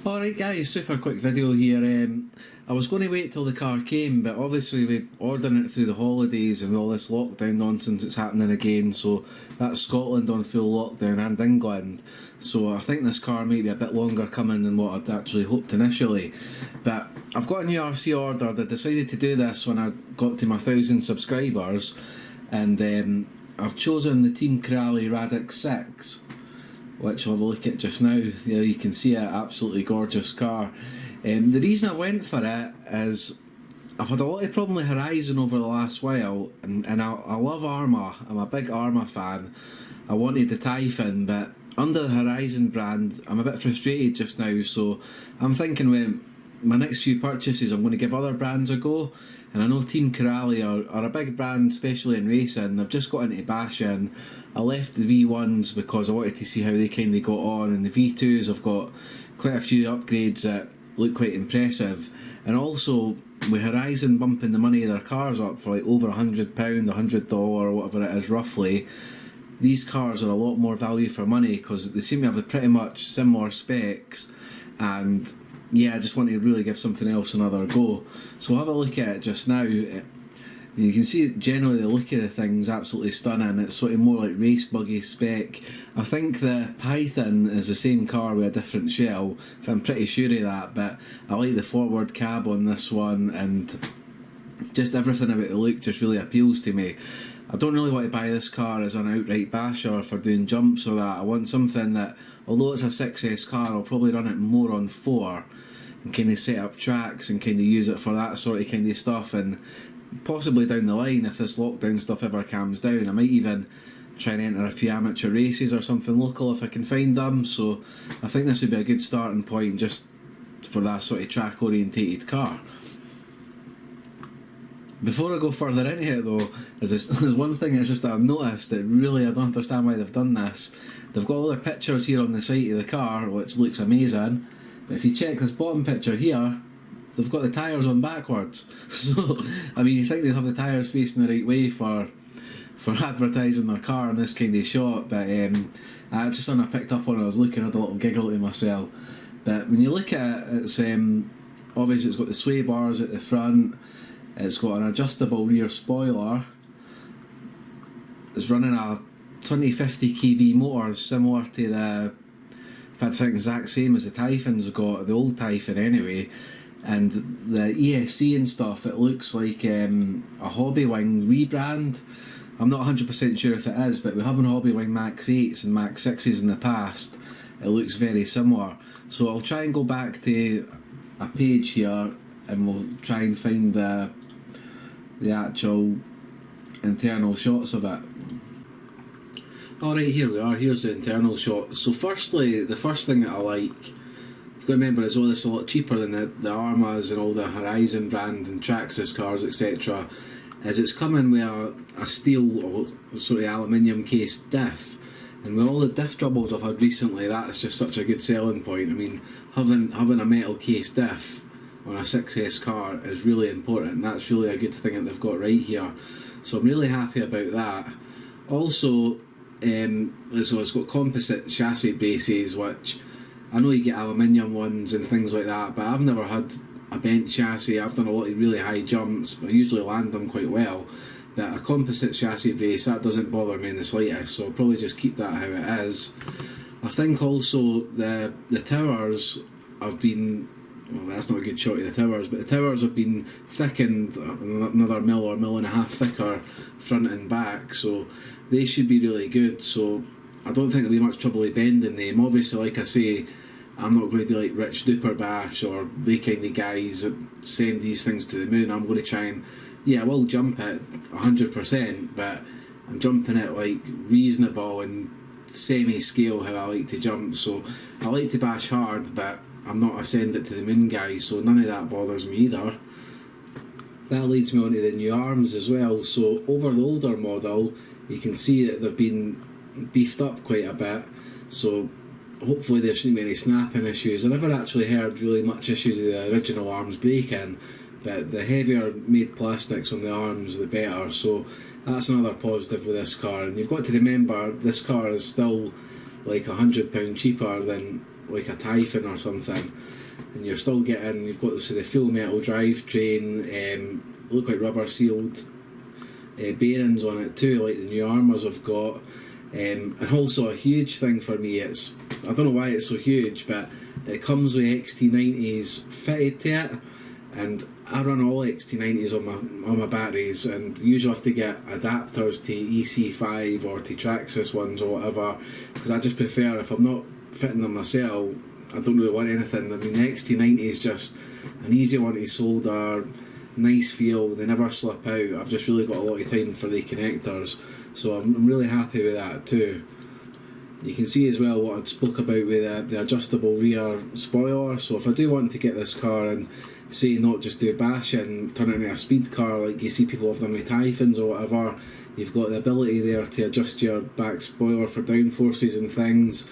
Alright guys, super quick video here. I was going to wait till the car came, but obviously we're ordering it through the holidays and all this lockdown nonsense that's happening again, so that's Scotland on full lockdown and England. So I think this car may be a bit longer coming than what I'd actually hoped initially. But I've got a new RC ordered. I decided to do this when I got to my 1,000 subscribers, and I've chosen the Team Corrali RADIX6, which I'll have a look at just now. You can see it, absolutely gorgeous car. The reason I went for it is I've had a lot of problem with Horizon over the last while, and I love Arma. I'm a big Arma fan. I wanted the Typhon, but under the Horizon brand I'm a bit frustrated just now, so I'm thinking with my next few purchases I'm going to give other brands a go. And I know Team Corrali are a big brand, especially in racing. I've just got into bashing. I left the V1s because I wanted to see how they kind of got on, and the V2s I've got quite a few upgrades that look quite impressive. And also with Horizon bumping the money of their cars up for like over £100, $100 or whatever it is roughly, these cars are a lot more value for money because they seem to have pretty much similar specs. And yeah, I just want to really give something else another go. So have a look at it just now. You can see generally the look of the thing's absolutely stunning. It's sort of more like race buggy spec. I think the Python is the same car with a different shell, if I'm pretty sure of that, but I like the forward cab on this one, and just everything about the look just really appeals to me. I don't really want to buy this car as an outright basher for doing jumps or that. I want something that, although it's a 6S car, I'll probably run it more on 4 and kind of set up tracks and kind of use it for that sort of kind of stuff. And possibly down the line, if this lockdown stuff ever calms down, I might even try and enter a few amateur races or something local if I can find them. So I think this would be a good starting point just for that sort of track orientated car. Before I go further into it though, there's one thing that's just that I've noticed that really I don't understand why they've done this. They've got all their pictures here on the side of the car, which looks amazing, but if you check this bottom picture here, they've got the tyres on backwards. So, I mean, you think they'd have the tyres facing the right way for advertising their car in this kind of shot, but just something I picked up on when I was looking, I had a little giggle to myself. But when you look at it, it's obviously it's got the sway bars at the front, it's got an adjustable rear spoiler, it's running a 2050 kV motor similar to the, I think exact same as the Typhon's got, the old Typhon anyway. And the ESC and stuff, it looks like a Hobbywing rebrand. I'm not 100% sure if it is, but we have an Hobbywing Max 8s and Max 6s in the past. It looks very similar. So I'll try and go back to a page here and we'll try and find the actual internal shots of it. Alright, here we are, here's the internal shots. So firstly, the first thing that I like, you've got to remember as well, this is a lot cheaper than the Armas and all the Horizon brand and Traxxas cars, etc. Is it's coming with a steel or sort of aluminium cased diff, and with all the diff troubles I've had recently, that's just such a good selling point. I mean, having a metal cased diff on a 6S car is really important, and that's really a good thing that they've got right here. So I'm really happy about that. Also, so it's got composite chassis bases, which I know you get aluminium ones and things like that, but I've never had a bent chassis. I've done a lot of really high jumps, but I usually land them quite well. But a composite chassis base, that doesn't bother me in the slightest, so I'll probably just keep that how it is. I think also the towers have been, well, that's not a good shot of the towers, but the towers have been thickened another mil or mil and a half thicker front and back, so they should be really good. So I don't think there'll be much trouble with bending them. Obviously, like I say, I'm not going to be like Rich Duperbash or they kind of guys that send these things to the moon. I'm going to try and, yeah, I will jump it 100%, but I'm jumping it like reasonable and semi-scale how I like to jump. So I like to bash hard, but I'm not a send it to the moon guy, so none of that bothers me either. That leads me on to the new arms as well. So over the older model, you can see that they've been beefed up quite a bit, so hopefully there shouldn't be any snapping issues. I never actually heard really much issues with the original arms breaking, but the heavier made plastics on the arms the better, so that's another positive with this car. And you've got to remember, this car is still like £100 cheaper than like a Typhon or something, and you're still getting, you've got the full metal drivetrain, look like rubber sealed bearings on it too, like the new Armours I've got. And also a huge thing for me, it's, I don't know why it's so huge, but it comes with XT90s fitted to it, and I run all XT90s on my batteries, and usually have to get adapters to EC5 or to Traxxas ones or whatever, because I just prefer, if I'm not fitting them myself, I don't really want anything. I mean, the XT90 is just an easy one to solder, nice feel, they never slip out. I've just really got a lot of time for the connectors, so I'm really happy with that too. You can see as well what I spoke about with the adjustable rear spoiler, so if I do want to get this car and say not just do bashing, turn it into a speed car like you see people have done with Typhons or whatever, you've got the ability there to adjust your back spoiler for downforces and things.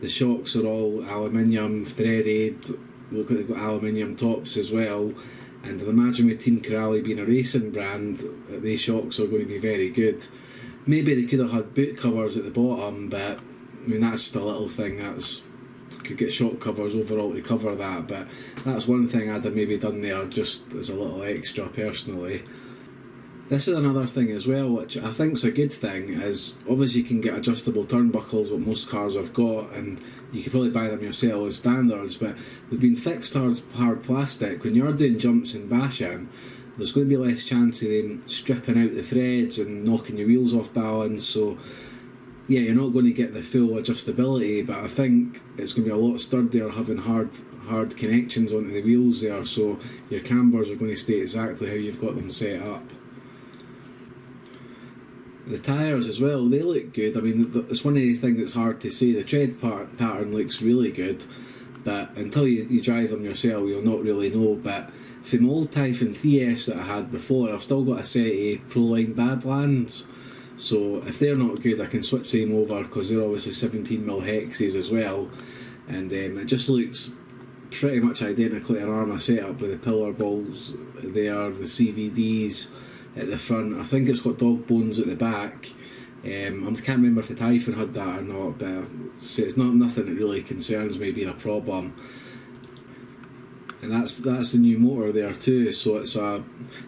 The shocks are all aluminium threaded, look like they've got aluminium tops as well, and I'd imagine with Team Corrali being a racing brand, these shocks are going to be very good. Maybe they could have had boot covers at the bottom, but I mean that's just a little thing, that's, could get shock covers overall to cover that, but that's one thing I'd have maybe done there just as a little extra personally. This is another thing as well, which I think's a good thing, is obviously you can get adjustable turnbuckles, what most cars have got, and you could probably buy them yourself as standards, but with being fixed hard plastic, when you're doing jumps and bashing, there's going to be less chance of them stripping out the threads and knocking your wheels off balance, so yeah, you're not going to get the full adjustability, but I think it's going to be a lot sturdier having hard connections onto the wheels there, so your cambers are going to stay exactly how you've got them set up. The tyres as well, they look good. I mean, it's one of the things that's hard to say. The tread pattern looks really good, but until you drive them yourself, you'll not really know. But for my old Typhon 3S that I had before, I've still got a set of Proline Badlands. So if they're not good, I can switch them over, because they're obviously 17mm hexes as well. And it just looks pretty much identical to an Arma setup with the pillar balls there, the CVDs at the front. I think it's got dog bones at the back. I can't remember if the Typhon had that or not, but it's not nothing that really concerns me being a problem. And that's the new motor there too, so it's a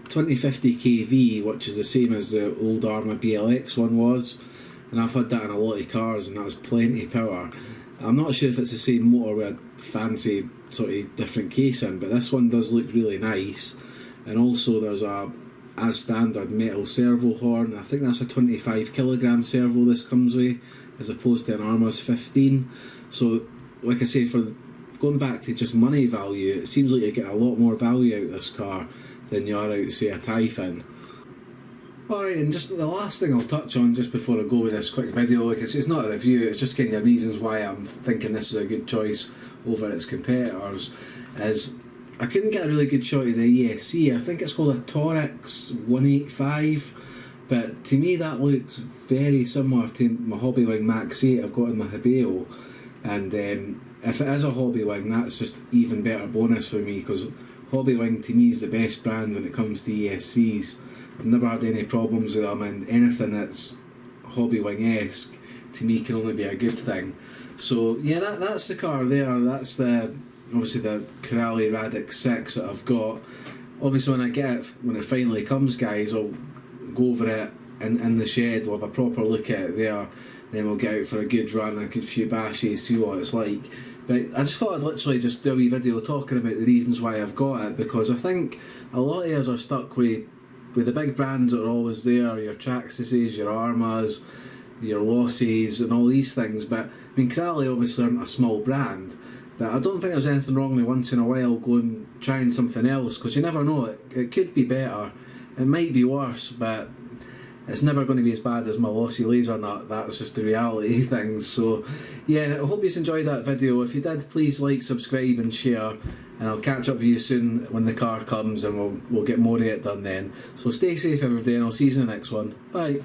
2050 kV, which is the same as the old Arma BLX one was, and I've had that in a lot of cars and that was plenty of power. I'm not sure if it's the same motor with a fancy sort of different casing, but this one does look really nice. And also there's a as standard metal servo horn. I think that's a 25kg servo this comes with, as opposed to an Arma's 15. So like I say, for going back to just money value, it seems like you're getting a lot more value out of this car than you are out, say, a Typhon. Alright, and just the last thing I'll touch on just before I go with this quick video, like I say, it's not a review, it's just kind of reasons why I'm thinking this is a good choice over its competitors, is I couldn't get a really good shot of the ESC. I think it's called a Torx 185, but to me that looks very similar to my Hobbywing Max 8 I've got in my Hibeo, and if it is a Hobbywing, that's just even better bonus for me, because Hobbywing to me is the best brand when it comes to ESCs. I've never had any problems with them, and anything that's Hobbywing-esque to me can only be a good thing. So yeah, that's the car there. That's obviously the Corrali RADIX6 that I've got. Obviously when it finally comes, guys, I'll go over it in the shed, we'll have a proper look at it there, then we'll get out for a good run, a good few bashes, see what it's like. But I just thought I'd literally just do a wee video talking about the reasons why I've got it, because I think a lot of us are stuck with the big brands that are always there, your Traxxases, your Armas, your Losses and all these things. But I mean, Corrali obviously aren't a small brand, but I don't think there's anything wrong with once in a while going trying something else, because you never know, it could be better, it might be worse, but it's never going to be as bad as my Lossy Laser Nut. That's just the reality of things. So yeah, I hope you enjoyed that video. If you did, please like, subscribe and share, and I'll catch up with you soon when the car comes, and we'll get more of it done then. So stay safe everybody, and I'll see you in the next one. Bye.